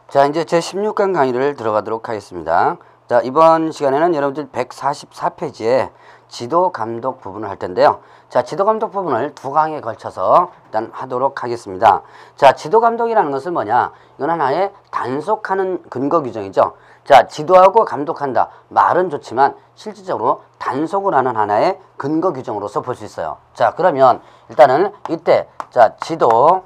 자, 이제 제 16강 강의를 들어가도록 하겠습니다. 자, 이번 시간에는 여러분들 144페이지에 지도 감독 부분을 할 텐데요. 자, 지도 감독 부분을 두 강에 걸쳐서 일단 하도록 하겠습니다. 자, 지도 감독이라는 것은 뭐냐? 이건 하나의 단속하는 근거 규정이죠. 자, 지도하고 감독한다. 말은 좋지만 실질적으로 단속을 하는 하나의 근거 규정으로서 볼 수 있어요. 자, 그러면 일단은 이때 자, 지도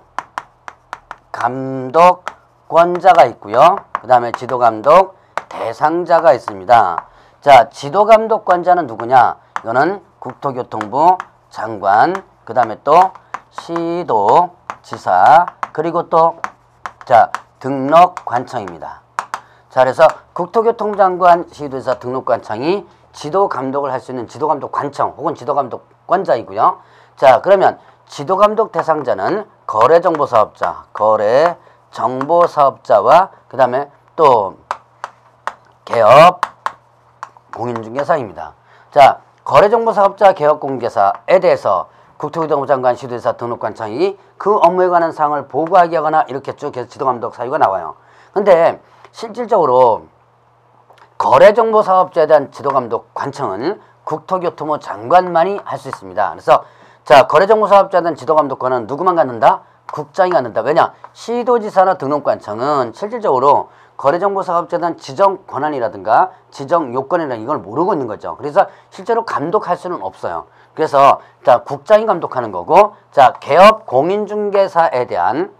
감독 권자가 있고요. 그 다음에 지도감독 대상자가 있습니다. 자, 지도감독권자는 누구냐? 이거는 국토교통부 장관, 그 다음에 또 시도지사, 그리고 또 자, 등록관청입니다. 자, 그래서 국토교통부 장관, 시도지사, 등록관청이 지도감독을 할 수 있는 지도감독관청 혹은 지도감독권자이고요. 자, 그러면 지도감독 대상자는 거래정보사업자, 거래정보사업자와 그 다음에 또 개업 공인중개사입니다. 자, 거래정보사업자, 개업공인중개사에 대해서 국토교통부 장관, 시도지사, 등록관청이 그 업무에 관한 사항을 보고하게 하거나 이렇게 쭉 해서 지도감독 사유가 나와요. 근데 실질적으로 거래정보사업자에 대한 지도감독 관청은 국토교통부 장관만이 할 수 있습니다. 그래서 자, 거래정보사업자에 대한 지도감독권은 누구만 갖는다? 국장이 갖는다. 왜냐? 시도지사나 등록관청은 실질적으로 거래정보사업자에 대한 지정 권한이라든가 지정 요건이라든가 이걸 모르고 있는 거죠. 그래서 실제로 감독할 수는 없어요. 그래서 자, 국장이 감독하는 거고, 자, 개업공인중개사에 대한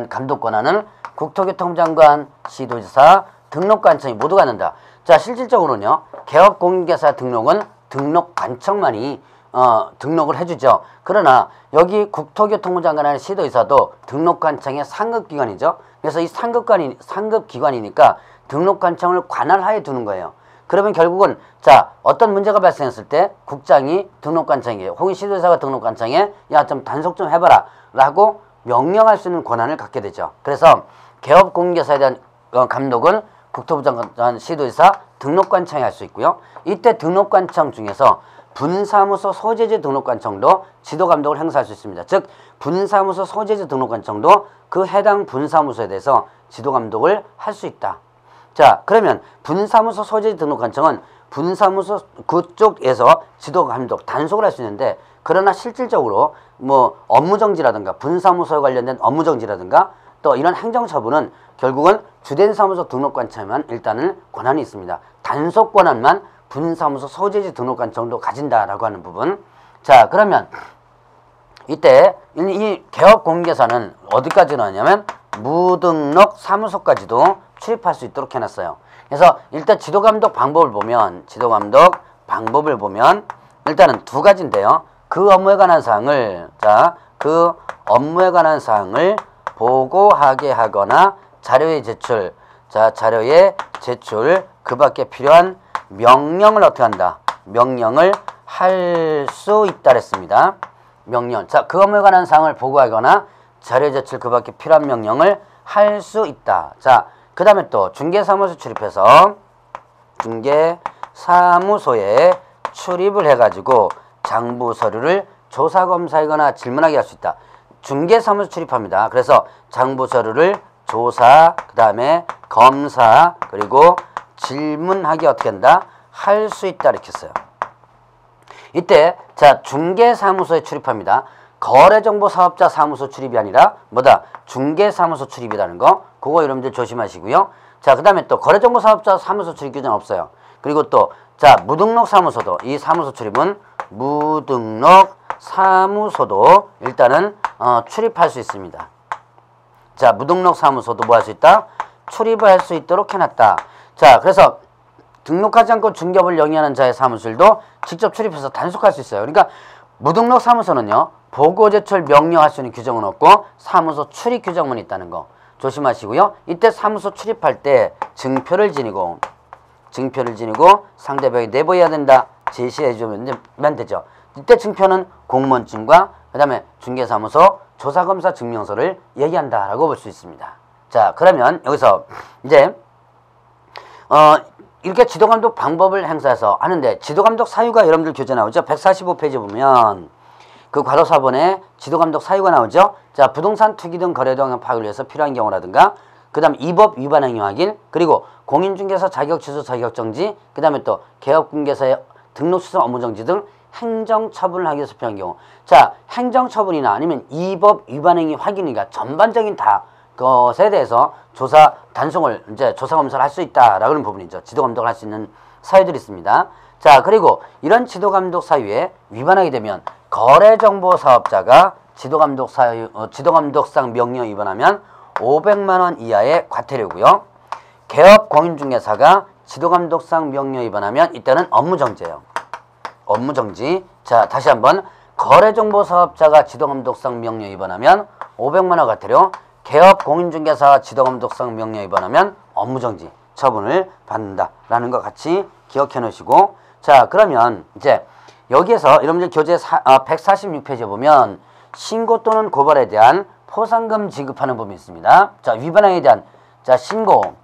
감독 권한은 국토교통부 장관, 시도지사, 등록관청이 모두 갖는다. 자, 실질적으로는요, 개업공인중개사 등록은 등록관청만이 등록을 해주죠. 그러나 여기 국토교통부 장관이나 시도지사도 등록관청의 상급기관이죠. 그래서 이 상급기관이니까 등록관청을 관할하에 두는 거예요. 그러면 결국은 자, 어떤 문제가 발생했을 때 국장이 등록관청에게 혹은 시도지사가 등록관청에 야, 좀 단속 좀 해봐라 라고 명령할 수 있는 권한을 갖게 되죠. 그래서 개업공인중개사에 대한 감독은 국토부 장관, 시도지사, 등록관청이 할 수 있고요. 이때 등록관청 중에서 분사무소 소재지 등록관청도 지도감독을 행사할 수 있습니다. 즉 분사무소 소재지 등록관청도 그 해당 분사무소에 대해서 지도감독을 할 수 있다. 자, 그러면 분사무소 소재지 등록관청은 분사무소 그쪽에서 지도감독 단속을 할 수 있는데, 그러나 실질적으로 뭐 업무정지라든가 분사무소에 관련된 업무정지라든가 또 이런 행정처분은 결국은 주된 사무소 등록관청에만 일단은 권한이 있습니다. 단속 권한만 분사무소 소재지 등록관청도 가진다라고 하는 부분. 자, 그러면 이때 이 개업공인중개사는 어디까지 나왔냐면 무등록 사무소까지도 출입할 수 있도록 해놨어요. 그래서 일단 지도감독 방법을 보면 일단은 두 가지인데요. 그 업무에 관한 사항을 보고하게 하거나 자료의 제출, 그 밖에 필요한 명령을 어떻게 한다? 명령을 할 수 있다 그랬습니다. 명령. 자, 그 업무에 관한 사항을 보고하거나 자료 제출 그 밖에 필요한 명령을 할 수 있다. 자, 그 다음에 또 중개사무소 출입해서 중개사무소에 출입을 해가지고 장부 서류를 조사 검사하거나 질문하게 할 수 있다. 중개사무소 출입합니다. 그래서 장부 서류를 조사, 그 다음에 검사, 그리고 질문하기 어떻게 한다? 할 수 있다 이렇게 했어요. 이때 자, 중개사무소에 출입합니다. 거래정보사업자 사무소 출입이 아니라 뭐다? 중개사무소 출입이라는 거. 그거 여러분들 조심하시고요. 자, 그 다음에 또 거래정보사업자 사무소 출입 규정 없어요. 그리고 또 자, 무등록 사무소도, 이 사무소 출입은 무등록 사무소도 일단은 출입할 수 있습니다. 자, 무등록 사무소도 뭐 할 수 있다? 출입을 할 수 있도록 해놨다. 자, 그래서 등록하지 않고 중개업을 영위하는 자의 사무실도 직접 출입해서 단속할 수 있어요. 그러니까 무등록 사무소는요, 보고 제출 명령할 수 있는 규정은 없고 사무소 출입 규정만 있다는 거 조심하시고요. 이때 사무소 출입할 때 증표를 지니고 상대방이 내보여야 된다 제시해 주면 되죠. 이때 증표는 공무원증과 그 다음에 중개사무소 조사검사 증명서를 얘기한다라고 볼 수 있습니다. 자, 그러면 여기서 이제 이렇게 지도감독 방법을 행사해서 하는데 지도감독 사유가 여러분들 교재 나오죠. 145페이지 보면 그 괄호 4번에 지도감독 사유가 나오죠. 자, 부동산 투기 등 거래 동향 파악을 위해서 필요한 경우라든가 그 다음 이법 위반 행위 확인, 그리고 공인중개사 자격 취소 자격 정지, 그 다음에 또 개업공개사의 등록 취소 업무 정지 등 행정처분을 하기 위해서 필요한 경우. 자, 행정처분이나 아니면 이법 위반 행위 확인이니까 전반적인 다 것에 대해서 조사 단속을 이제 조사 검사를 할 수 있다라는 부분이죠. 지도 감독을 할 수 있는 사유들이 있습니다. 자, 그리고 이런 지도 감독 사유에 위반하게 되면 거래정보 사업자가 지도 감독상 명령 위반하면 500만 원 이하의 과태료고요. 개업 공인중개사가 지도 감독상 명령 위반하면 이때는 업무 정지예요. 업무 정지. 자, 다시 한번 거래정보 사업자가 지도 감독상 명령 위반하면 500만 원 과태료. 개업 공인중개사가 지도 감독상 명령 위반하면 업무 정지 처분을 받는다라는 거 같이 기억해 놓으시고, 자, 그러면 이제 여기에서 여러분들 교재 146페이지에 보면 신고 또는 고발에 대한 포상금 지급하는 부분이 있습니다. 자, 위반행위에 대한 자 신고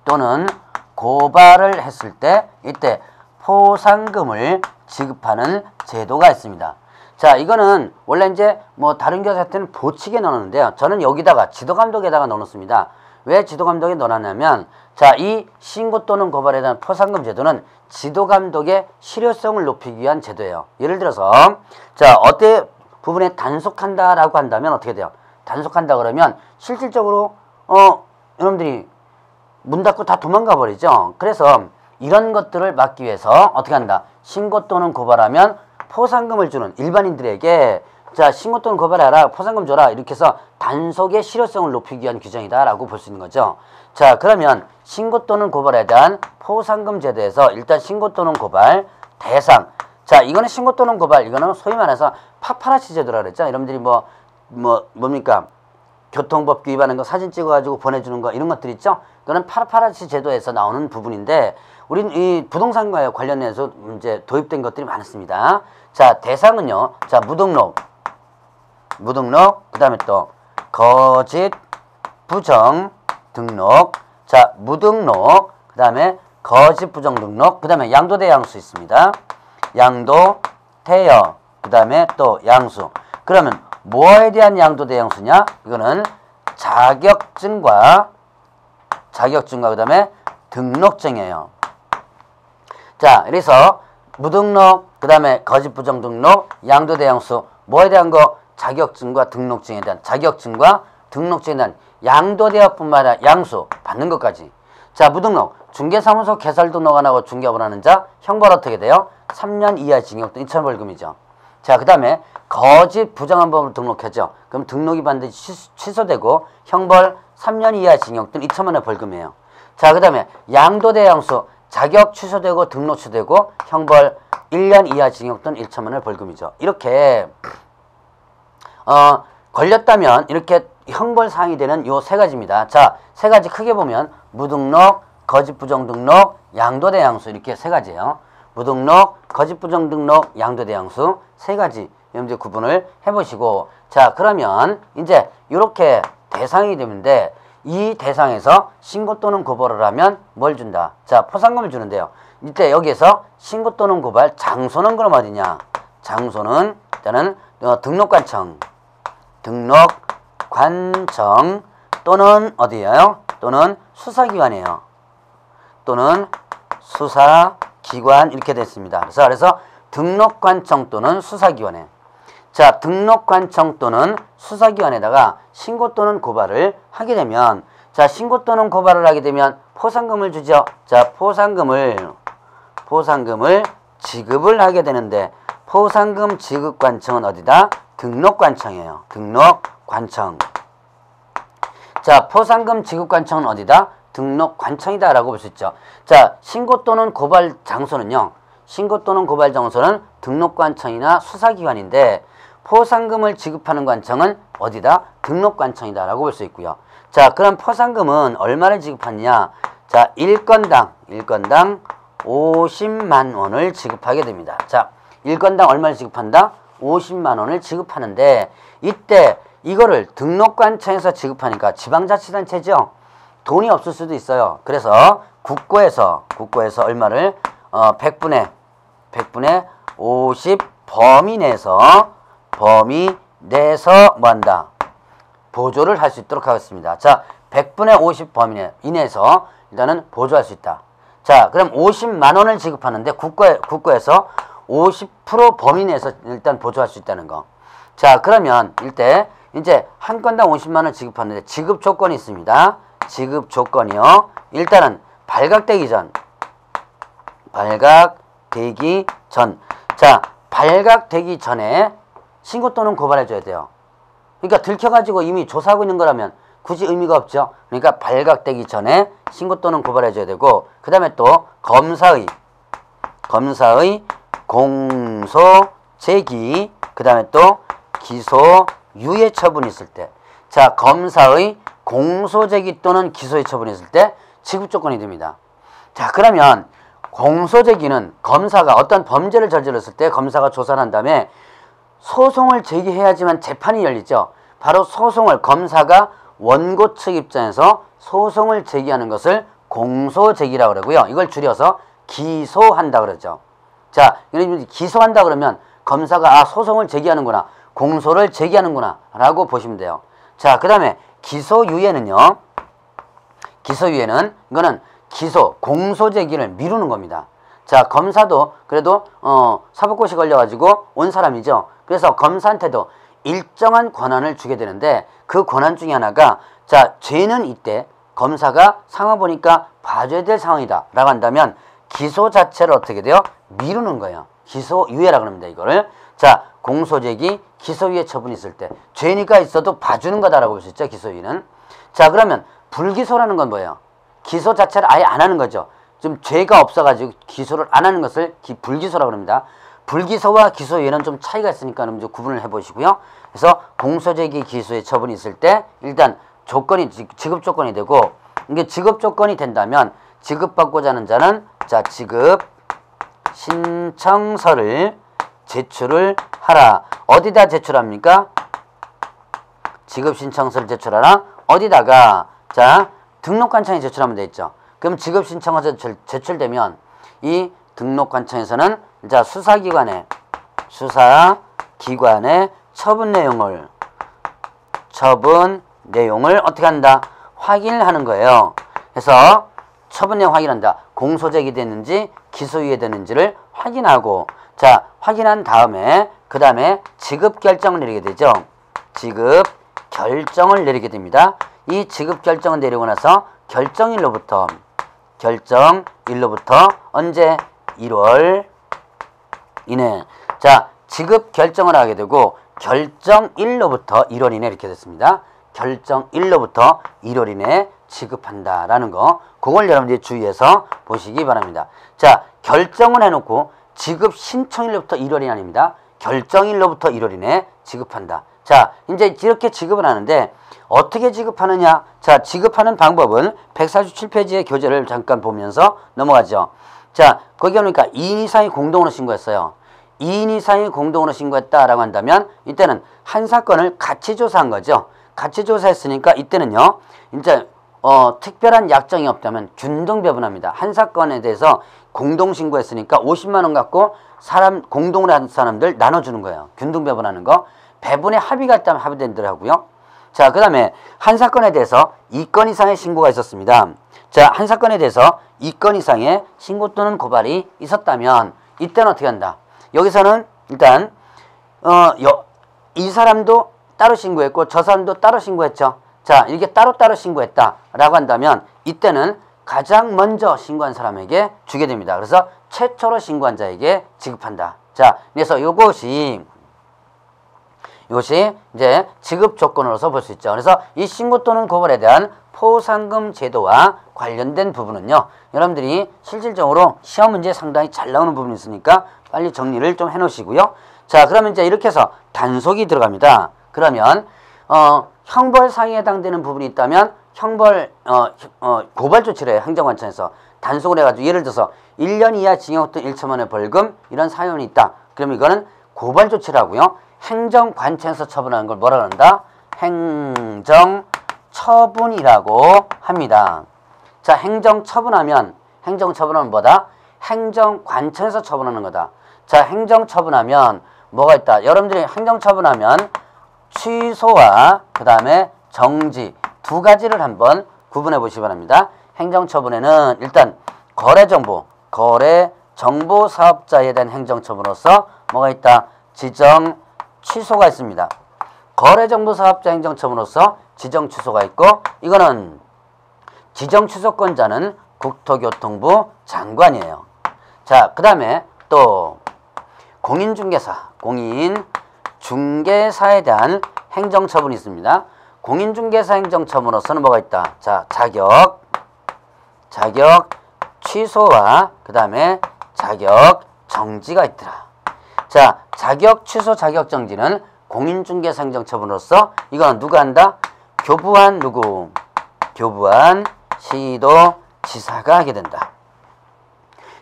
또는 고발을 했을 때 이때 포상금을 지급하는 제도가 있습니다. 자, 이거는 원래 이제 뭐 다른 교사 때는 보칙에 넣었는데요. 저는 여기다가 지도감독에다가 넣어놓습니다. 왜 지도감독에 넣어놨냐면, 자, 이 신고 또는 고발에 대한 포상금 제도는 지도감독의 실효성을 높이기 위한 제도예요. 예를 들어서, 자, 어때 부분에 단속한다라고 한다면 어떻게 돼요? 단속한다 그러면 실질적으로 여러분들이 문 닫고 다 도망가 버리죠. 그래서 이런 것들을 막기 위해서 어떻게 한다? 신고 또는 고발하면 포상금을 주는 일반인들에게, 자, 신고 또는 고발해라, 포상금 줘라, 이렇게 해서 단속의 실효성을 높이기 위한 규정이다 라고 볼 수 있는 거죠. 자, 그러면 신고 또는 고발에 대한 포상금 제도에서 일단 신고 또는 고발 대상, 자, 이거는 신고 또는 고발, 이거는 소위 말해서 파파라치 제도라 그랬죠. 여러분들이 뭡니까? 교통법규 위반한 거 사진 찍어가지고 보내주는 거, 이런 것들 있죠. 이거는 파파라치 제도에서 나오는 부분인데, 우린 이 부동산과 관련해서 이제 도입된 것들이 많습니다. 자, 대상은요, 자, 무등록, 그 다음에 또 거짓 부정 등록, 자, 무등록, 그 다음에 거짓 부정 등록, 그 다음에 양도대 양수 있습니다. 양도, 태여, 그 다음에 또 양수. 그러면 뭐에 대한 양도대 양수냐? 이거는 자격증과 그 다음에 등록증이에요. 자, 그래서 무등록, 그 다음에 거짓 부정 등록, 양도대 양수, 뭐에 대한 거? 자격증과 등록증에 대한, 자격증과 등록증에 대한 양도대여뿐만 아니라 양수 받는 것까지. 자, 무등록, 중개사무소 개설 등록 안 하고 중개업을 하는 자, 형벌 어떻게 돼요? 3년 이하 징역 등 2,000원 벌금이죠. 자, 그 다음에 거짓 부정한 법으로 등록했죠. 그럼 등록이 반드시 취소되고 형벌 3년 이하 징역 등 2,000만 원의 벌금이에요. 자, 그 다음에 양도대 양수, 자격 취소되고 등록 취소되고 형벌 1년 이하 징역 등 1,000만 원의 벌금이죠. 이렇게 걸렸다면 이렇게 형벌 사항이 되는 요 세 가지입니다. 자, 세 가지 크게 보면 무등록, 거짓 부정 등록, 양도대 양수, 이렇게 세 가지예요. 무등록, 거짓 부정 등록, 양도대 양수 세 가지 여러분들 구분을 해보시고, 자, 그러면 이제 이렇게 대상이 되는데, 이 대상에서 신고 또는 고발을 하면 뭘 준다? 자, 포상금을 주는데요. 이때 여기에서 신고 또는 고발 장소는 그럼 어디냐? 장소는 일단은 등록관청 또는 어디예요? 또는 수사기관이에요. 또는 수사기관 이렇게 됐습니다. 그래서 등록관청 또는 수사기관에, 자, 등록관청 또는 수사기관에다가 신고 또는 고발을 하게 되면, 자, 신고 또는 고발을 하게 되면 포상금을 주죠. 자, 포상금을 지급을 하게 되는데, 포상금 지급관청은 어디다? 등록관청이에요. 등록관청. 자, 포상금 지급관청은 어디다? 등록관청이다 라고 볼 수 있죠. 자, 신고 또는 고발 장소는요, 신고 또는 고발 장소는 등록관청이나 수사기관인데, 포상금을 지급하는 관청은 어디다? 등록관청이다 라고 볼 수 있고요. 자, 그럼 포상금은 얼마를 지급하느냐? 자, 1건당 50만 원을 지급하게 됩니다. 자, 1건당 얼마를 지급한다? 50만 원을 지급하는데, 이때 이거를 등록관청에서 지급하니까 지방자치단체죠. 돈이 없을 수도 있어요. 그래서 국고에서 얼마를 100분의 50 범위 내에서 뭐한다? 보조를 할 수 있도록 하겠습니다. 자, 100분의 50 범위 이내에서 일단은 보조할 수 있다. 자, 그럼 50만 원을 지급하는데 국고에서 50% 범위 내에서 일단 보조할 수 있다는 거. 자, 그러면 이제 한 건당 50만 원을 지급하는데 지급 조건이 있습니다. 지급 조건이요. 일단은 발각되기 전. 자, 발각되기 전에 신고 또는 고발해줘야 돼요. 그러니까 들켜가지고 이미 조사하고 있는 거라면 굳이 의미가 없죠. 그러니까 발각되기 전에 신고 또는 고발해줘야 되고, 그 다음에 또 검사의 공소 제기, 그 다음에 또 기소 유예 처분이 있을 때, 자, 검사의 공소 제기 또는 기소유예 처분이 있을 때 지급 조건이 됩니다. 자, 그러면 공소 제기는 검사가 어떤 범죄를 저질렀을 때 검사가 조사를 한 다음에 소송을 제기해야지만 재판이 열리죠. 바로 소송을 검사가 원고 측 입장에서 소송을 제기하는 것을 공소 제기라고 그러고요. 이걸 줄여서 기소한다 그러죠. 자, 기소한다 그러면 검사가 소송을 제기하는구나, 공소를 제기하는구나 라고 보시면 돼요. 자, 그 다음에 기소유예는요. 기소유예는 이거는 공소 제기를 미루는 겁니다. 자, 검사도 그래도 사법고시 걸려가지고 온 사람이죠. 그래서 검사한테도 일정한 권한을 주게 되는데 그 권한 중에 하나가, 자, 죄는 이때 검사가 상황 보니까 봐줘야 될 상황이다 라고 한다면 기소 자체를 어떻게 돼요? 미루는 거예요. 기소유예라고 합니다. 이거를. 자, 공소제기, 기소유예 처분이 있을 때 죄니까 있어도 봐주는 거다라고 볼 수 있죠. 기소유예는. 자, 그러면 불기소라는 건 뭐예요? 기소 자체를 아예 안 하는 거죠. 좀 죄가 없어가지고 기소를 안 하는 것을 불기소라고 합니다. 불기소와 기소유예는 좀 차이가 있으니까 좀 구분을 해보시고요. 그래서 공소제기, 기소유예 처분이 있을 때 일단 조건이 지급 조건이 되고, 이게 지급 조건이 된다면 지급받고자 하는 자는, 자, 지급 신청서를 제출을 하라. 어디다 제출합니까? 지급 신청서를 제출하라. 어디다가? 자, 등록관청에 제출하면 되겠죠. 그럼 지급 신청서 제출되면 이 등록관청에서는, 자, 수사기관의 처분 내용을 어떻게 한다? 확인하는 거예요. 그래서 처분 내용 확인한다. 공소 제기됐는지 기소유예 됐는지를 확인하고, 자, 확인한 다음에 그 다음에 지급 결정을 내리게 되죠. 지급 결정을 내리게 됩니다. 이 지급 결정을 내리고 나서 결정일로부터 언제? 1월 이내. 자, 지급 결정을 하게 되고 결정일로부터 1월 이내 이렇게 됐습니다. 결정일로부터 1월 이내 지급한다라는 거, 그걸 여러분들이 주의해서 보시기 바랍니다. 자, 결정을 해놓고 지급 신청일로부터 1월이 아닙니다. 결정일로부터 1월 이내 지급한다. 자, 이제 이렇게 지급을 하는데 어떻게 지급하느냐? 자, 지급하는 방법은 147페이지의 교재를 잠깐 보면서 넘어가죠. 자, 거기 보니까 2인 이상이 공동으로 신고했어요. 2인 이상이 공동으로 신고했다라고 한다면 이때는 한 사건을 같이 조사한 거죠. 같이 조사했으니까 이때는요, 이제 특별한 약정이 없다면 균등배분합니다. 한 사건에 대해서 공동 신고했으니까 50만 원 갖고 공동으로 한 사람들 나눠주는 거예요. 균등배분하는 거. 배분에 합의가 있다면 합의된 대로 하고요. 자, 그 다음에 한 사건에 대해서 2건 이상의 신고가 있었습니다. 자, 한 사건에 대해서 2건 이상의 신고 또는 고발이 있었다면 이때는 어떻게 한다? 여기서는 일단 이 사람도 따로 신고했고 저 사람도 따로 신고했죠. 자, 이렇게 따로따로 신고했다라고 한다면 이때는 가장 먼저 신고한 사람에게 주게 됩니다. 그래서 최초로 신고한 자에게 지급한다. 자, 그래서 이것이 이제 지급 조건으로서 볼 수 있죠. 그래서 이 신고 또는 고발에 대한 포상금 제도와 관련된 부분은요, 여러분들이 실질적으로 시험 문제에 상당히 잘 나오는 부분이 있으니까 빨리 정리를 좀 해놓으시고요. 자, 그러면 이제 이렇게 해서 단속이 들어갑니다. 그러면 형벌상에 해당되는 부분이 있다면 고발 조치를 해요. 행정관청에서 단속을 해가지고 예를 들어서 1년 이하 징역 또는 1천만 원의 벌금 이런 사연이 있다. 그럼 이거는 고발 조치라고요. 행정관청에서 처분하는 걸 뭐라 그런다? 행정처분이라고 합니다. 자, 행정처분하면 뭐다? 행정관청에서 처분하는 거다. 자, 행정처분하면 뭐가 있다? 여러분들이 행정처분하면 취소와 그 다음에 정지 두 가지를 한번 구분해 보시기 바랍니다. 행정처분에는 일단 거래정보, 거래정보사업자에 대한 행정처분으로서 뭐가 있다? 지정, 취소가 있습니다. 거래정보사업자 행정처분으로서 지정, 취소가 있고 이거는 지정, 취소권자는 국토교통부 장관이에요. 자, 그 다음에 또 공인중개사에 대한 행정처분이 있습니다. 공인중개사 행정처분으로서는 뭐가 있다? 자, 자격 취소와 그 다음에 자격 정지가 있더라. 자, 자격 취소, 자격 정지는 공인중개사 행정처분으로서 이건 누가 한다? 교부한 누구? 교부한 시도지사가 하게 된다.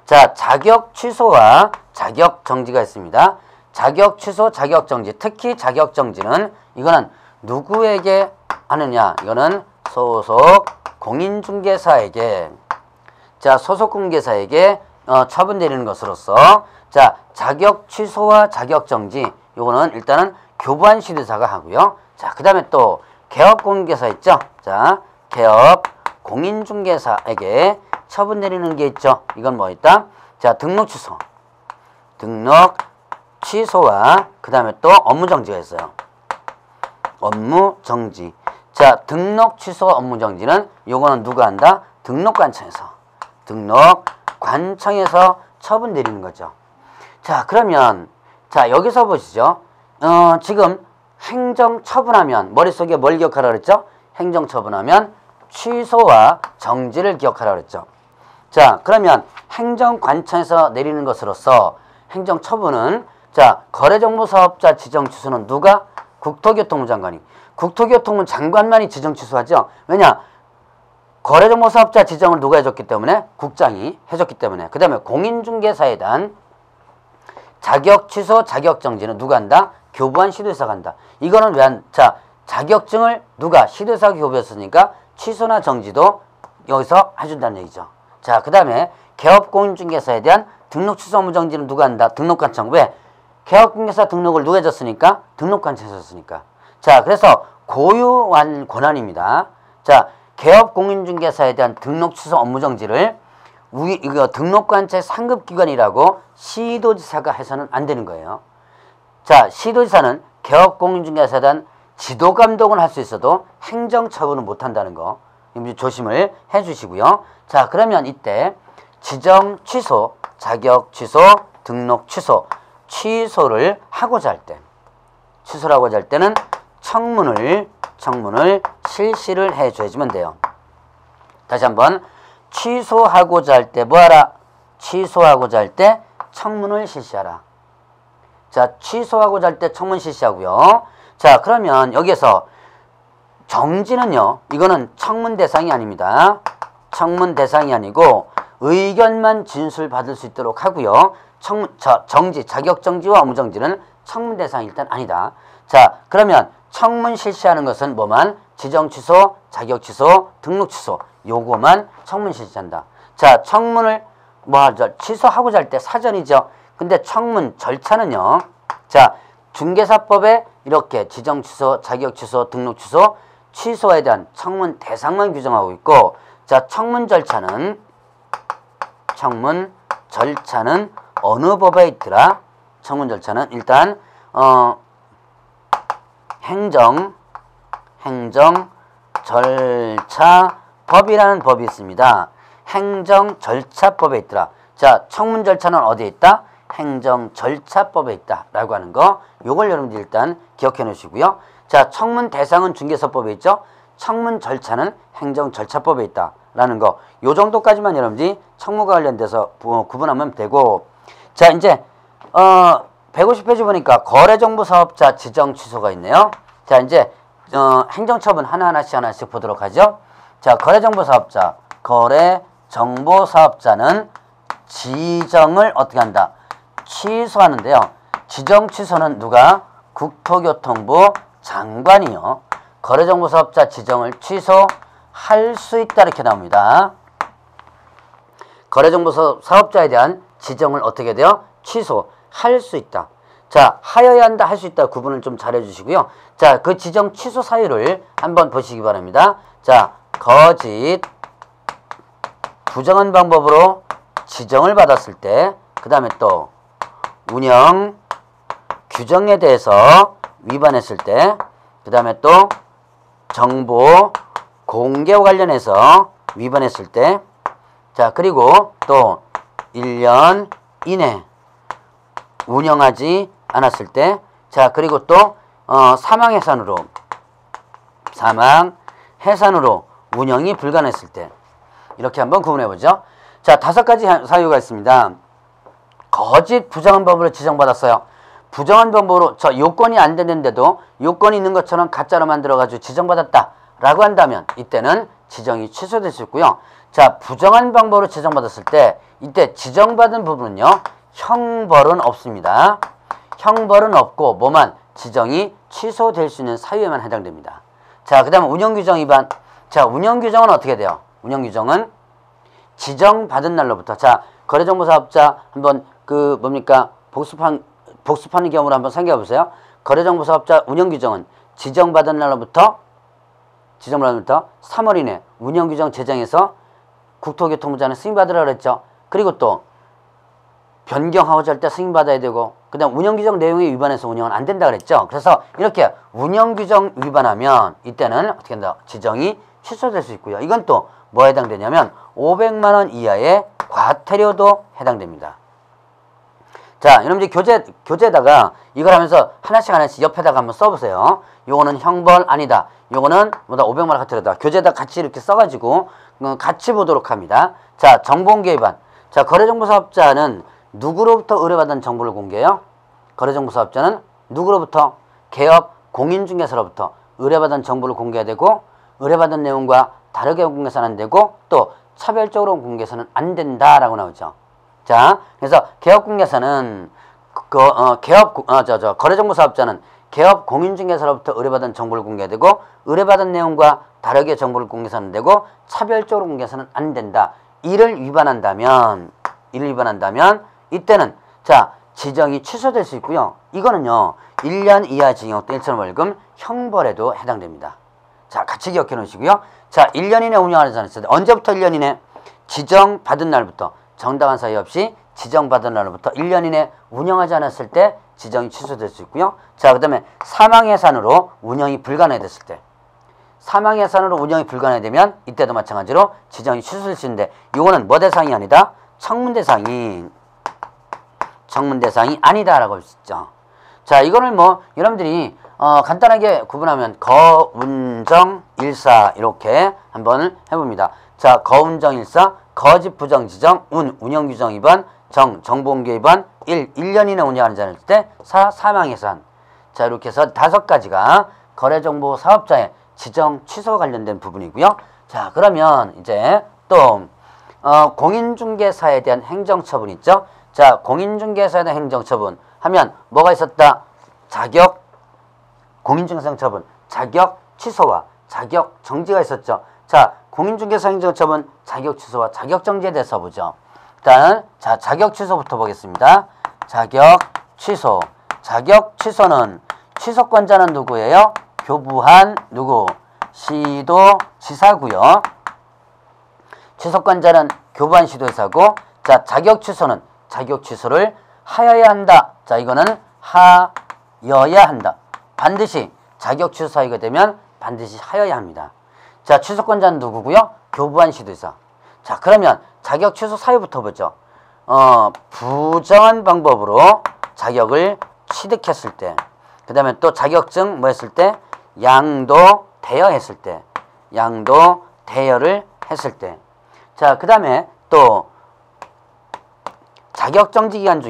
자, 자격 취소와 자격 정지가 있습니다. 자격 취소, 자격 정지, 특히 자격 정지는 이거는 누구에게 하느냐? 이거는 소속 공인중개사에게, 자, 소속 공개사에게 처분 내리는 것으로서, 자, 자격 취소와 자격 정지, 요거는 일단은 교부한 시도지사가 하고요. 자, 그 다음에 또 개업 공개사 있죠? 자, 개업 공인중개사에게 처분 내리는 게 있죠. 이건 뭐 있다? 자, 등록 취소와 그 다음에 또 업무 정지가 있어요. 업무 정지. 자, 등록 취소 업무 정지는 요거는 누가 한다? 등록관청에서 처분 내리는 거죠. 자, 그러면 자, 여기서 보시죠. 지금 행정처분하면 머릿속에 뭘 기억하라 그랬죠? 행정처분하면 취소와 정지를 기억하라 그랬죠. 자, 그러면 행정관청에서 내리는 것으로서 행정처분은, 자, 거래정보사업자 지정 취소는 누가? 국토교통부 장관이. 국토교통부 장관만이 지정 취소하죠. 왜냐? 거래정보사업자 지정을 누가 해줬기 때문에? 국장이 해줬기 때문에. 그 다음에 공인중개사에 대한 자격 취소, 자격 정지는 누가 한다? 교부한 시도지사가 한다. 이거는 왜 한? 자, 자격증을 누가? 시도지사가 교부했으니까 취소나 정지도 여기서 해준다는 얘기죠. 자, 그 다음에 개업공인중개사에 대한 등록 취소 업무 정지는 누가 한다? 등록관청. 왜? 개업공개사 등록을 누가 해줬으니까? 등록관청에서 했으니까. 자, 그래서 고유한 권한입니다. 자, 개업공인중개사에 대한 등록 취소 업무 정지를 이거 등록관청의 상급기관이라고 시도지사가 해서는 안 되는 거예요. 자, 시도지사는 개업공인중개사에 대한 지도감독은 할 수 있어도 행정처분은 못한다는 거 조심을 해주시고요. 자, 그러면 이때 지정 취소, 자격 취소, 등록 취소, 취소를 하고자 할 때, 취소를 하고자 할 때는 청문을 실시를 해줘야지만 돼요. 다시 한번 취소하고자 할 때 뭐하라? 취소하고자 할 때 청문을 실시하라. 자, 취소하고자 할 때 청문 실시하고요. 자, 그러면 여기에서 정지는요, 이거는 청문 대상이 아닙니다. 청문 대상이 아니고 의견만 진술받을 수 있도록 하고요. 정지, 자격정지와 업무정지는 청문 대상이 일단 아니다. 자, 그러면 청문 실시하는 것은 뭐만? 지정취소, 자격취소, 등록취소, 요거만 청문 실시한다. 자, 청문을 취소하고자 할 때 사전이죠. 근데 청문 절차는요, 자, 중개사법에 이렇게 지정취소, 자격취소, 등록취소, 취소에 대한 청문 대상만 규정하고 있고, 자, 청문 절차는 어느 법에 있더라? 청문 절차는 일단 행정절차법이라는 법이 있습니다. 행정절차법에 있더라. 자, 청문 절차는 어디에 있다? 행정절차법에 있다 라고 하는 거, 요걸 여러분들 일단 기억해 놓으시고요. 자, 청문 대상은 중개사법에 있죠. 청문 절차는 행정절차법에 있다 라는 거, 요 정도까지만 여러분들이 청문과 관련돼서 구분하면 되고, 자, 이제 150페이지 보니까 거래정보사업자 지정 취소가 있네요. 자, 이제 행정처분 하나하나씩 보도록 하죠. 자, 거래정보사업자는 지정을 어떻게 한다? 취소하는데요. 지정 취소는 누가? 국토교통부 장관이요. 거래정보사업자 지정을 취소할 수 있다 이렇게 나옵니다. 거래정보사업자에 대한 지정을 어떻게 돼요? 취소할 수 있다. 자, 하여야 한다, 할 수 있다 구분을 좀 잘 해주시고요. 자, 그 지정 취소 사유를 한번 보시기 바랍니다. 자, 거짓 부정한 방법으로 지정을 받았을 때, 그 다음에 또 운영 규정에 대해서 위반했을 때, 그 다음에 또 정보 공개와 관련해서 위반했을 때, 자, 그리고 또 1년 이내 운영하지 않았을 때, 자, 그리고 또 사망해산으로 운영이 불가능했을 때, 이렇게 한번 구분해보죠. 자, 5가지 사유가 있습니다. 거짓 부정한 방법으로 지정받았어요. 부정한 방법으로 저 요건이 안 되는데도 요건이 있는 것처럼 가짜로 만들어가지고 지정받았다 라고 한다면 이때는 지정이 취소될 수 있고요. 자, 부정한 방법으로 지정받았을 때 이때 지정받은 부분은요, 형벌은 없습니다. 형벌은 없고 뭐만 지정이 취소될 수 있는 사유에만 해당됩니다. 자, 그 다음에 운영규정 위반. 자, 운영규정은 어떻게 돼요? 운영규정은 지정받은 날로부터, 자, 거래정보사업자 한번 복습하는 경우를 한번 생각해 보세요. 거래정보사업자 운영규정은 지정받은 날로부터 3월 이내 운영규정 제정해서 국토교통부장은 승인받으라 그랬죠. 그리고 또 변경하고자 할 때 승인받아야 되고, 그 다음 운영규정 내용에 위반해서 운영은 안 된다 그랬죠. 그래서 이렇게 운영규정 위반하면 이때는 어떻게 한다? 지정이 취소될 수 있고요. 이건 또 뭐에 해당되냐면 500만 원 이하의 과태료도 해당됩니다. 자, 여러분들 교재에다가 이걸 하면서 하나씩 옆에다가 한번 써보세요. 요거는 형벌 아니다, 요거는 뭐다 500만 원 과태료다. 교재에다 같이 이렇게 써가지고 같이 보도록 합니다. 자, 정보공개 위반. 자, 거래정보사업자는 누구로부터 의뢰받은 정보를 공개해요? 거래정보사업자는 누구로부터? 개업 공인중개사로부터 의뢰받은 정보를 공개해야 되고, 의뢰받은 내용과 다르게 공개해서는 안 되고, 또 차별적으로 공개해서는 안 된다라고 나오죠. 자, 그래서 개업공개사는 거래정보사업자는 개업 공인중개사로부터 의뢰받은 정보를 공개해야 되고, 의뢰받은 내용과 다르게 정보를 공개해서는 안 되고, 차별적으로 공개해서는 안 된다. 이를 위반한다면 이때는 자, 지정이 취소될 수 있고요. 이거는요, 1년 이하 징역 또 1천원 벌금, 형벌에도 해당됩니다. 자, 같이 기억해 놓으시고요. 자, 1년 이내 운영하지 않았을 때, 언제부터 1년 이내? 지정받은 날부터, 정당한 사유 없이 지정받은 날부터 1년 이내 운영하지 않았을 때 지정이 취소될 수 있고요. 자, 그 다음에 사망해산으로 운영이 불가능했을 때, 사망해산으로 운영이 불가능되면 이때도 마찬가지로 지정이 취소될 수 있는데, 이거는 뭐 대상이 아니다? 청문 대상이 아니다라고 할 수 있죠. 자, 이거를 뭐 여러분들이 간단하게 구분하면 거운정 일사 이렇게 한번 해봅니다. 자, 거운정 일사, 거짓 부정 지정, 운영규정 위반, 정보공개 위반, 1년 이내 운영하지 않을 때, 사망해산. 자, 이렇게 해서 5가지가 거래정보 사업자의 지정 취소 관련된 부분이고요. 자, 그러면 이제 또 공인중개사에 대한 행정처분 있죠. 자, 공인중개사에 대한 행정처분 하면 뭐가 있었다? 공인중개사 처분, 자격 취소와 자격 정지가 있었죠. 자, 공인중개사 행정처분, 자격 취소와 자격 정지에 대해서 보죠. 일단 자, 자격 취소부터 보겠습니다. 자격 취소. 자격 취소는 취소권자는 누구예요? 교부한 누구? 시도지사고요. 취소권자는 교부한 시도지사고, 자, 자격 취소는 자격 취소를 하여야 한다. 자, 이거는 하여야 한다. 반드시 자격 취소 사유가 되면 반드시 하여야 합니다. 자, 취소권자는 누구고요? 교부한 시도지사. 자, 그러면 자격 취소 사유부터 보죠. 부정한 방법으로 자격을 취득했을 때, 그 다음에 또 자격증 뭐 했을 때? 양도 대여했을 때, 양도 대여를 했을 때. 자, 그 다음에 또 자격정지 기간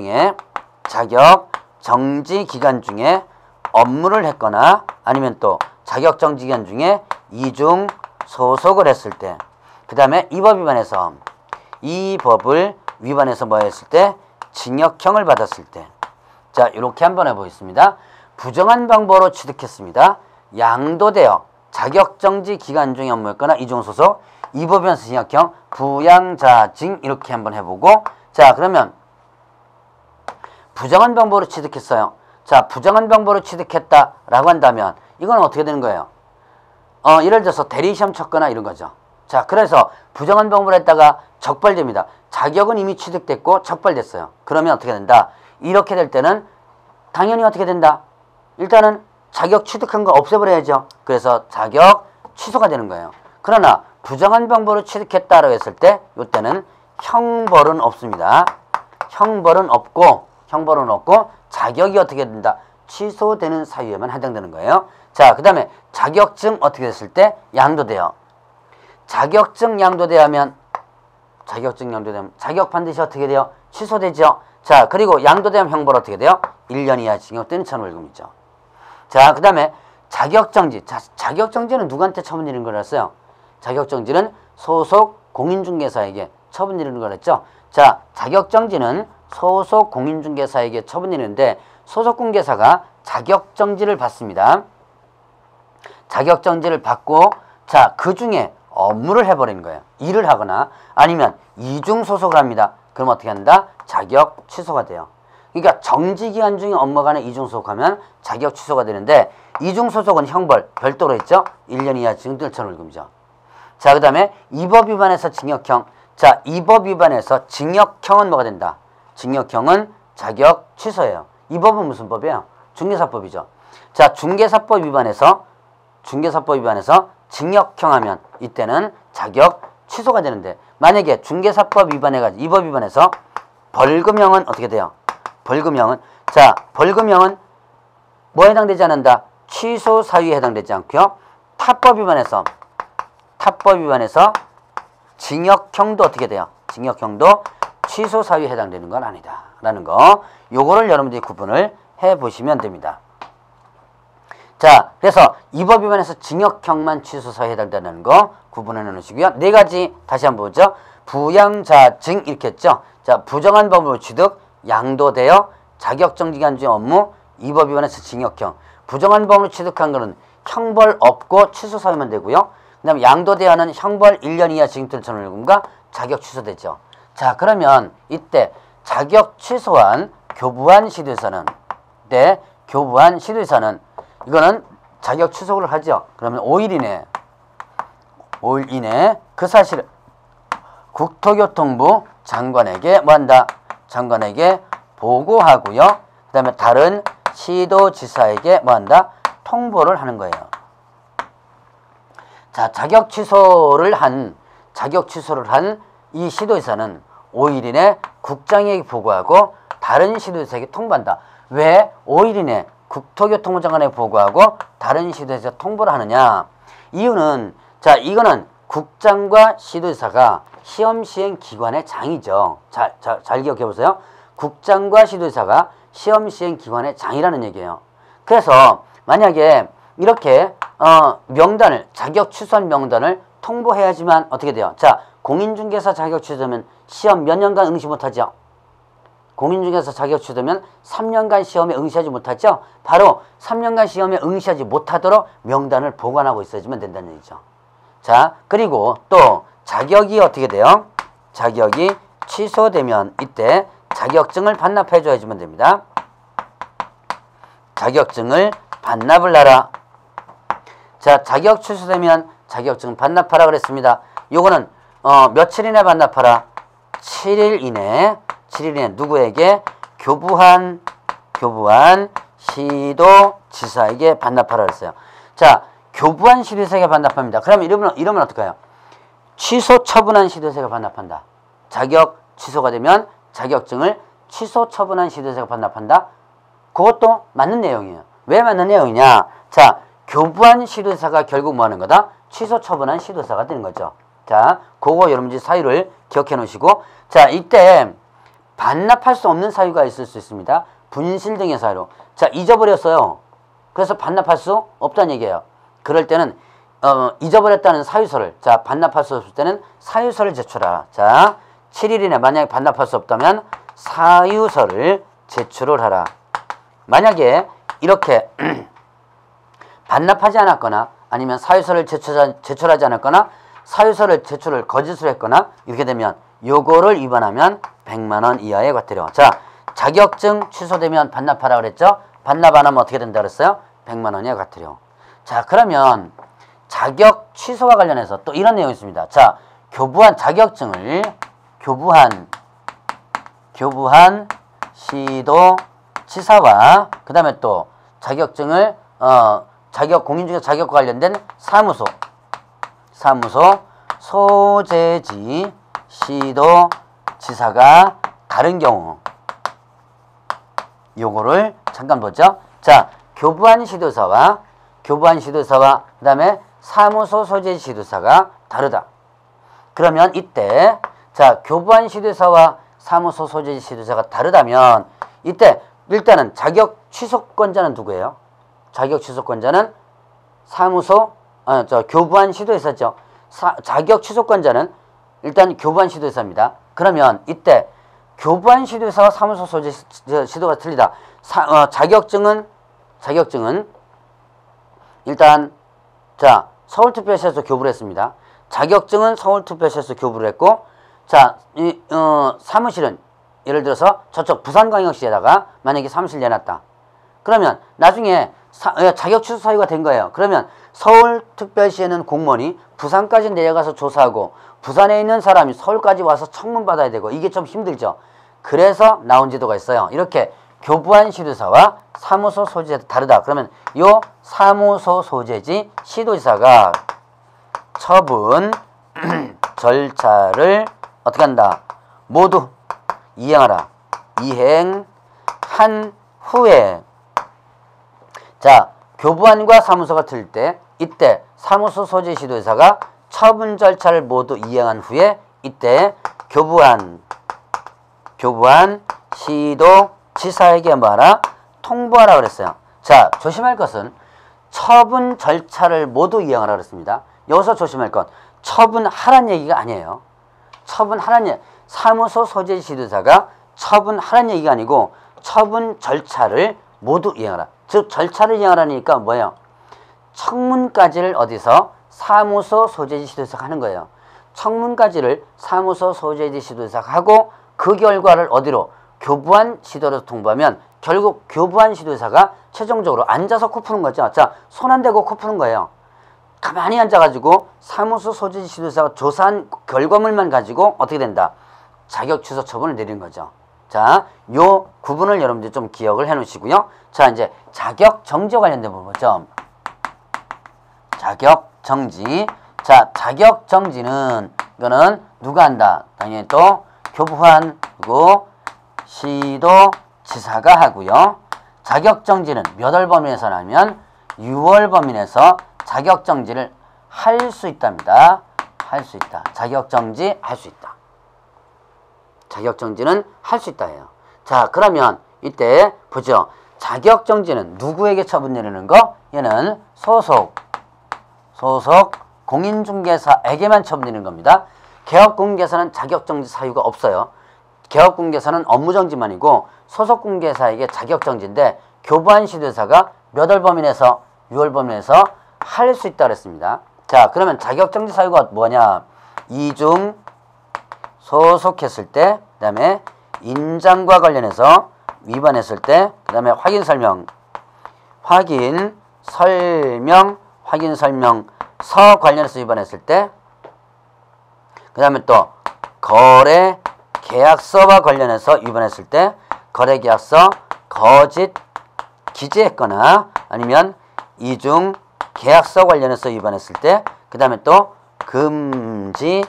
중에 업무를 했거나, 아니면 또 자격정지 기간 중에 이중 소속을 했을 때, 그 다음에 이 법을 위반해서 뭐 했을 때? 징역형을 받았을 때. 자, 이렇게 한번 해보겠습니다. 부정한 방법으로 취득했습니다. 양도되어 자격정지 기간 중에 업무했거나 이중소속, 이 법에서 징역형, 부양자징 이렇게 한번 해보고, 자, 그러면 부정한 방법으로 취득했어요. 자, 부정한 방법으로 취득했다라고 한다면 이건 어떻게 되는 거예요? 예를 들어서 대리시험 쳤거나 이런 거죠. 자, 그래서 부정한 방법으로 했다가 적발됩니다. 자격은 이미 취득됐고 적발됐어요. 그러면 어떻게 된다? 이렇게 될 때는 당연히 어떻게 된다? 일단은 자격 취득한 거 없애버려야죠. 그래서 자격 취소가 되는 거예요. 그러나 부정한 방법으로 취득했다라고 했을 때 이때는 형벌은 없습니다. 형벌은 없고 자격이 어떻게 된다? 취소되는 사유에만 해당되는 거예요. 자, 그 다음에 자격증 어떻게 됐을 때 양도돼요. 자격증 양도되면 자격 반드시 어떻게 돼요? 취소되죠. 자, 그리고 양도되면 형벌 어떻게 돼요? 1년 이하 징역 또는 1,500원이죠. 자, 그 다음에 자격정지. 자, 자격정지는 누구한테 처분 내리는 거랬어요? 자격정지는 소속 공인중개사에게 처분 내리는 거랬죠. 자, 자격정지는 소속 공인중개사에게 처분 내리는데 소속 공개사가 자격정지를 받습니다. 자격정지를 받고 자, 그 중에 업무를 해버리는 거예요. 일을 하거나 아니면 이중소속을 합니다. 그럼 어떻게 한다? 자격 취소가 돼요. 그러니까 정지기간 중에 업무가 안에 이중소속하면 자격 취소가 되는데 이중소속은 형벌 별도로 했죠. 1년 이하 징역 1,500원이죠. 자, 그 다음에 이 법 위반에서 징역형. 자, 이 법 위반에서 징역형은 뭐가 된다? 징역형은 자격 취소예요. 이 법은 무슨 법이에요? 중개사법이죠. 자, 중개사법 위반에서 징역형 하면 이때는 자격 취소가 되는데 만약에 중개사법 위반해가지고 이 법 위반해서 벌금형은 어떻게 돼요? 벌금형은 뭐에 해당되지 않는다? 취소 사유에 해당되지 않고요. 타법 위반해서 징역형도 어떻게 돼요? 징역형도 취소 사유에 해당되는 건 아니다 라는 거, 요거를 여러분들이 구분을 해보시면 됩니다. 자, 그래서 이 법 위반에서 징역형만 취소 사유에 해당되는 거 구분해 놓으시고요. 네 가지 다시 한번 보죠. 부양자증 이렇게 했죠. 자, 부정한 법으로 취득, 양도되어 자격정지기간 중 업무, 이 법 위반에서 징역형. 부정한 법으로 취득한 거는 형벌 없고 취소 사유만 되고요. 그 다음에 양도되어는 형벌 1년 이하 징역 1,500원과 자격 취소되죠. 자, 그러면 이때 자격 취소한 교부한 시도에서는 이거는 자격 취소를 하죠. 그러면 5일 이내 그 사실을 국토교통부 장관에게 뭐한다? 장관에게 보고하고요. 그 다음에 다른 시도지사에게 뭐한다? 통보를 하는 거예요. 자, 자격 취소를 한 이 시도지사는 5일 이내 국장에게 보고하고 다른 시도지사에게 통보한다. 왜 5일 이내 국토교통부 장관에게 보고하고 다른 시도지사에 통보를 하느냐? 이유는 자, 이거는 국장과 시도지사가 시험 시행 기관의 장이죠. 잘 기억해 보세요. 국장과 시도지사가 시험 시행 기관의 장이라는 얘기예요. 그래서 만약에 이렇게 명단을 자격 취소한 명단을 통보해야지만 어떻게 돼요? 자, 공인중개사 자격 취소되면 시험 몇 년간 응시 못하죠? 공인중개사 자격 취소되면 3년간 시험에 응시하지 못하죠? 바로 3년간 시험에 응시하지 못하도록 명단을 보관하고 있어야지만 된다는 얘기죠. 자, 그리고 또 자격이 어떻게 돼요? 자격이 취소되면 이때 자격증을 반납해 줘야지만 됩니다. 자격증을 반납을 하라. 자, 자격 취소되면 자격증 반납하라 그랬습니다. 요거는 며칠 이내 반납하라? 7일 이내 누구에게? 교부한 시도지사에게 반납하라 그랬어요. 자, 교부한 시도지사에게 반납합니다. 그러면 이러면 어떡해요? 취소 처분한 시도지사가 반납한다. 자격 취소가 되면 자격증을 취소 처분한 시도지사가 반납한다. 그것도 맞는 내용이에요. 왜 맞는 내용이냐? 자, 교부한 시도지사가 결국 뭐 하는 거다? 취소 처분한 시도지사가 되는 거죠. 자, 그거 여러분들 사유를 기억해 놓으시고, 자, 이때 반납할 수 없는 사유가 있을 수 있습니다. 분실 등의 사유로. 자, 잊어버렸어요. 그래서 반납할 수 없다는 얘기예요. 그럴 때는 잊어버렸다는 사유서를, 자, 반납할 수 없을 때는 사유서를 제출하라. 자, 7일 이내 만약에 반납할 수 없다면 사유서를 제출을 하라. 만약에 이렇게 반납하지 않았거나 아니면 사유서를 제출하지 않았거나 사유서를 제출을 거짓으로 했거나 이렇게 되면 요거를 위반하면 100만 원 이하의 과태료. 자, 자격증 취소되면 반납하라 그랬죠? 반납 안 하면 어떻게 된다 그랬어요? 100만 원이야 과태료. 자, 그러면 자격 취소와 관련해서 또 이런 내용이 있습니다. 자, 교부한 자격증을 교부한 시도지사와 그 다음에 또 자격증을 공인중개사 자격과 관련된 사무소 소재지 시도지사가 다른 경우 요거를 잠깐 보죠. 자, 교부한 시도사와 그 다음에 사무소 소재지 시도사가 다르다. 그러면 이때 자, 교부한 시도사와 사무소 소재지 시도사가 다르다면 이때 일단은 자격 취소권자는 누구예요? 자격 취소권자는 교부한 시도회사죠. 자격 취소권자는 일단 교부한 시도회사입니다. 그러면 이때 교부한 시도회사와 사무소 소재 시도가 틀리다. 자격증은 일단 자, 서울특별시에서 교부를 했습니다. 자격증은 서울특별시에서 교부를 했고, 자, 사무실은 예를 들어서 저쪽 부산광역시에다가 만약에 사무실 내놨다. 그러면 나중에 자격 취소 사유가 된 거예요. 그러면 서울특별시에는 공무원이 부산까지 내려가서 조사하고 부산에 있는 사람이 서울까지 와서 청문 받아야 되고 이게 좀 힘들죠. 그래서 나온 제도가 있어요. 이렇게 교부한 시도사와 사무소 소재지 다르다. 그러면 요 사무소 소재지 시도지사가 처분 절차를 어떻게 한다? 모두 이행한 후에 자, 교부한과 사무소가 틀릴 때 이때 사무소 소재 시도지사가 처분 절차를 모두 이행한 후에 이때 교부한 시도지사에게 뭐하라? 통보하라 그랬어요. 자, 조심할 것은 처분 절차를 모두 이행하라 그랬습니다. 여기서 조심할 건 처분하라는 얘기가 아니에요. 사무소 소재 시도사가 처분하라는 얘기가 아니고 처분 절차를 모두 이행하라. 즉 절차를 이행하라니까 뭐예요? 청문까지를 어디서? 사무소 소재지 시도사가 하는 거예요. 청문까지를 사무소 소재지 시도사가 하고 그 결과를 어디로? 교부한 시도로 통보하면 결국 교부한 시도사가 최종적으로 앉아서 코 푸는 거죠. 자, 손 안 대고 코 푸는 거예요. 가만히 앉아가지고 사무소 소재지 시도사가 조사한 결과물만 가지고 어떻게 된다? 자격 취소 처분을 내리는 거죠. 자, 요 구분을 여러분들 좀 기억을 해 놓으시고요. 자, 이제 자격 정지와 관련된 부분이죠. 자격 정지. 자, 자격 정지는 이거는 누가 한다? 당연히 또 교부한 그리고 시도지사가 하고요. 자격 정지는 몇 월 범위에서 나면 6월 범위에서 자격 정지를 할 수 있답니다. 할 수 있다. 자격 정지 할 수 있다. 자격 정지는 할 수 있다예요. 자, 그러면 이때 보죠. 자격 정지는 누구에게 처분 내리는 거? 얘는 소속 공인중개사에게만 처분 내리는 겁니다. 개업공개사는 자격 정지 사유가 없어요. 개업공개사는 업무정지만이고 소속공개사에게 자격 정지인데 교부한 시도사가 몇 월 범위에서 6월 범위에서 할 수 있다 그랬습니다. 자, 그러면 자격 정지 사유가 뭐냐? 이중 소속했을 때, 그 다음에 인장과 관련해서 위반했을 때, 그 다음에 확인 설명서 관련해서 위반했을 때, 그 다음에 또 거래 계약서와 관련해서 위반했을 때, 거래 계약서 거짓 기재했거나 아니면 이중 계약서 관련해서 위반했을 때, 그 다음에 또 금지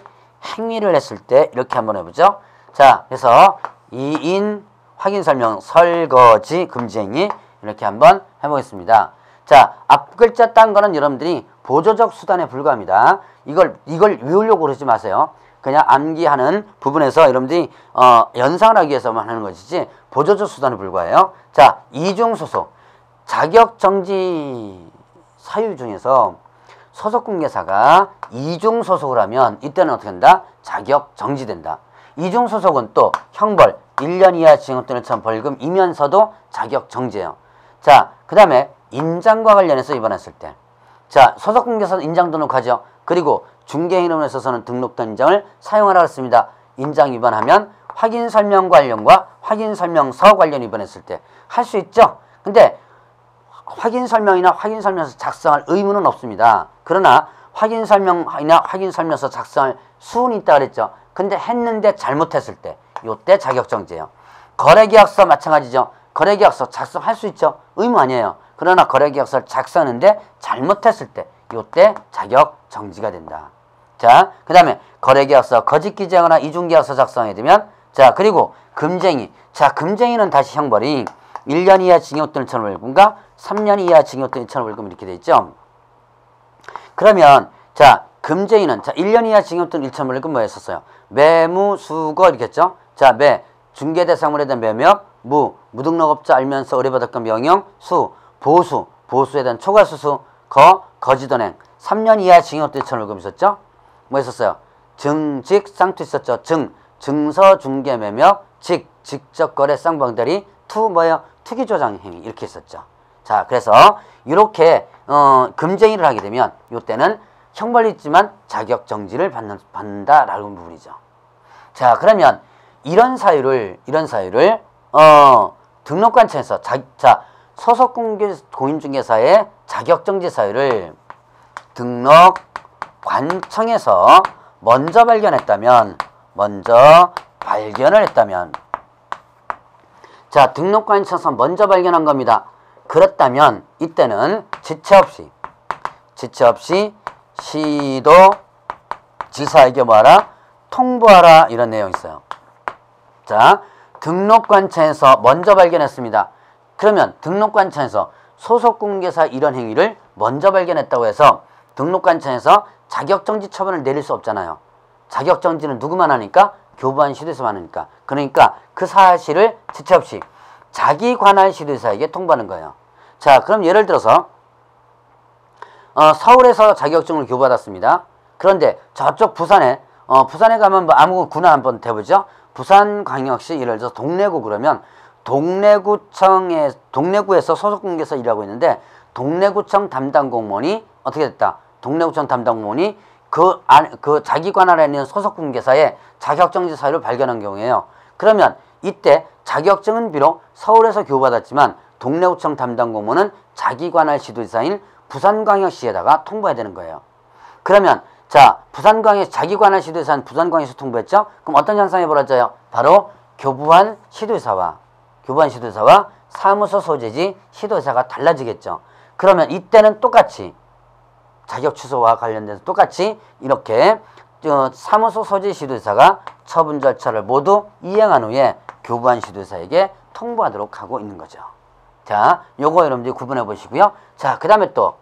행위를 했을 때 이렇게 한번 해보죠. 자, 그래서 이인 확인 설명 설거지 금지 행위 이렇게 한번 해보겠습니다. 자, 앞 글자 딴 거는 여러분들이 보조적 수단에 불과합니다. 이걸 외우려고 그러지 마세요. 그냥 암기하는 부분에서 여러분들이 연상을 하기 위해서만 하는 것이지 보조적 수단에 불과해요. 자, 이중소속 자격정지 사유 중에서 소속공개사가 이중소속을 하면 이때는 어떻게 된다? 자격정지된다. 이중소속은 또 형벌 1년 이하 징역 또는 벌금이면서도 자격정지예요. 자, 그 다음에 인장과 관련해서 위반했을 때, 자, 소속공개사는 인장 등록하죠. 그리고 중개인으로 있어서는 등록된 인장을 사용하라 했습니다. 인장 위반하면 확인설명 관련과 확인설명서 관련 위반했을 때 할 수 있죠. 근데 확인 설명이나 확인 설명서 작성할 의무는 없습니다. 그러나 확인 설명이나 확인 설명서 작성할 수는 있다 그랬죠. 근데 했는데 잘못했을 때, 요때 자격정지예요. 거래계약서 마찬가지죠. 거래계약서 작성할 수 있죠. 의무 아니에요. 그러나 거래계약서를 작성하는데 잘못했을 때, 요때 자격정지가 된다. 자, 그 다음에 거래계약서 거짓기재하거나 이중계약서 작성하게 되면, 자, 그리고 금쟁이. 자, 금쟁이는 다시 형벌이 1년 이하 징역 또는 1,500원과 3년 이하 징역 또는 1,500원 이렇게 돼 있죠. 그러면 자, 금쟁이는 자 1년 이하 징역 또는 1,500원 뭐 했었어요? 매무, 수거 이렇게 했죠. 자, 매 중개대상물에 대한 매매업, 무등록업자 알면서 의뢰받았건 명령, 보수에 대한 초과수수, 거짓언행 3년 이하 징역 또는 1,500원 있었죠. 뭐 했었어요? 증직 쌍투 있었죠. 증서 중개 매매업, 직접 거래 쌍방대리, 뭐예요? 투기조장 행위 이렇게 있었죠. 자, 그래서 이렇게 금쟁이를 하게 되면 이때는 형벌이 있지만 자격정지를 받는다라는 부분이죠. 자, 그러면 이런 사유를 등록관청에서 소속 공인중개사의 자격정지 사유를 등록관청에서 먼저 발견을 했다면 자, 등록관청에서 먼저 발견한 겁니다. 그렇다면 이때는 지체 없이 시도지사에게 뭐하라? 통보하라 이런 내용이 있어요. 자, 등록관청에서 먼저 발견했습니다. 그러면 등록관청에서 소속공인중개사 이런 행위를 먼저 발견했다고 해서 등록관청에서 자격정지 처분을 내릴 수 없잖아요. 자격정지는 누구만 하니까? 교부한 시도지사만 하니까. 그러니까 그 사실을 지체 없이 자기 관할 시도지사에게 통보하는 거예요. 자, 그럼 예를 들어서 서울에서 자격증을 교부받았습니다. 그런데 저쪽 부산에 가면 뭐 아무 구나 한번 대보죠. 부산광역시 예를 들어서 동래구 그러면 동래구에서 소속공인중개사 일하고 있는데 동래구청 담당 공무원이 어떻게 됐다? 동래구청 담당 공무원이 그 자기 관할에 있는 소속공인중개사의 자격정지 사유를 발견한 경우에요. 그러면 이때 자격증은 비록 서울에서 교부받았지만 동래구청 담당 공무원은 자기 관할 시도지사인 부산광역시에다가 통보해야 되는 거예요. 그러면 자, 자기 관할 시도지사는 부산광역시 통보했죠? 그럼 어떤 현상이 벌어져요? 바로 교부한 시도지사와 사무소 소재지 시도지사가 달라지겠죠. 그러면 이때는 똑같이 자격 취소와 관련돼서 똑같이 이렇게 사무소 소재 시도지사가 처분 절차를 모두 이행한 후에 교부한 시도지사에게 통보하도록 하고 있는 거죠. 자, 요거 여러분들이 구분해 보시고요. 자, 그 다음에 또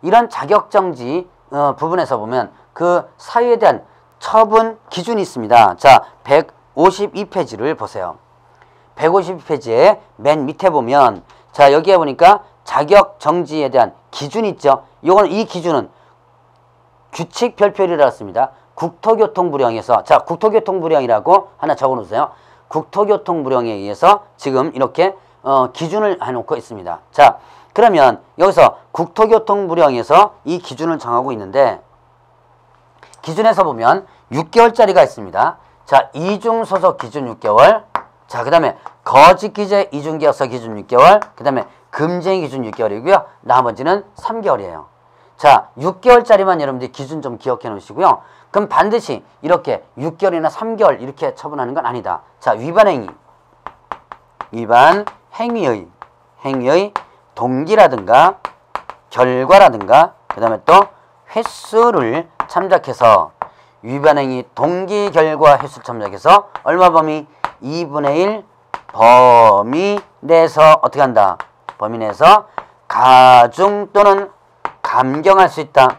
이런 자격정지 부분에서 보면 그 사유에 대한 처분 기준이 있습니다. 자, 152페이지를 보세요. 152페이지에 맨 밑에 보면 자, 여기에 보니까 자격정지에 대한 기준이 있죠. 이 기준은 규칙 별표를 했습니다. 국토교통부령에서 자, 국토교통부령이라고 하나 적어놓으세요. 국토교통부령에 의해서 지금 이렇게 기준을 해놓고 있습니다. 자, 그러면 여기서 국토교통부령에서 이 기준을 정하고 있는데 기준에서 보면 6개월짜리가 있습니다. 자, 이중소속 기준 6개월, 자, 그 다음에 거짓기재 이중계약서 기준 6개월, 그 다음에 금쟁이 기준 6개월이고요. 나머지는 3개월이에요. 자, 6개월짜리만 여러분들이 기준 좀 기억해 놓으시고요. 그럼 반드시 이렇게 6개월이나 3개월 이렇게 처분하는 건 아니다. 자, 위반 행위의 동기라든가 결과라든가 그 다음에 또 횟수를 참작해서 위반행위 동기 결과 횟수 참작해서 얼마 범위? 2분의 1 범위 내에서 어떻게 한다? 범위 내에서 가중 또는 감경할 수 있다.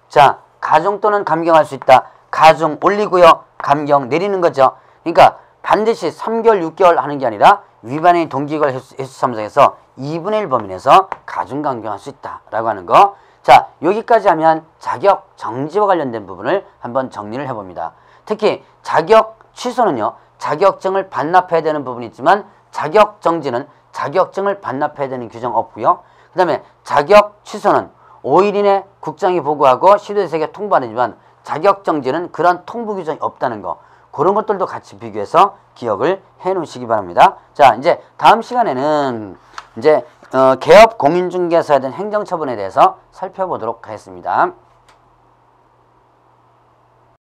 자, 가중 또는 감경할 수 있다. 가중 올리고요. 감경 내리는 거죠. 그러니까 반드시 3개월, 6개월 하는 게 아니라 위반행위 동기결과 횟수 참작해서 2분의 1 범위 내에서 가중 감경할 수 있다라고 하는 거. 자, 여기까지 하면 자격 정지와 관련된 부분을 한번 정리를 해봅니다. 특히 자격 취소는요, 자격증을 반납해야 되는 부분이 있지만 자격 정지는 자격증을 반납해야 되는 규정 없고요. 그 다음에 자격 취소는 5일 이내 국장이 보고하고 시도지사에게 통보하지만 자격 정지는 그런 통보 규정이 없다는 거. 그런 것들도 같이 비교해서 기억을 해 놓으시기 바랍니다. 자, 이제 다음 시간에는 이제 개업 공인중개사에 대한 행정처분에 대해서 살펴보도록 하겠습니다.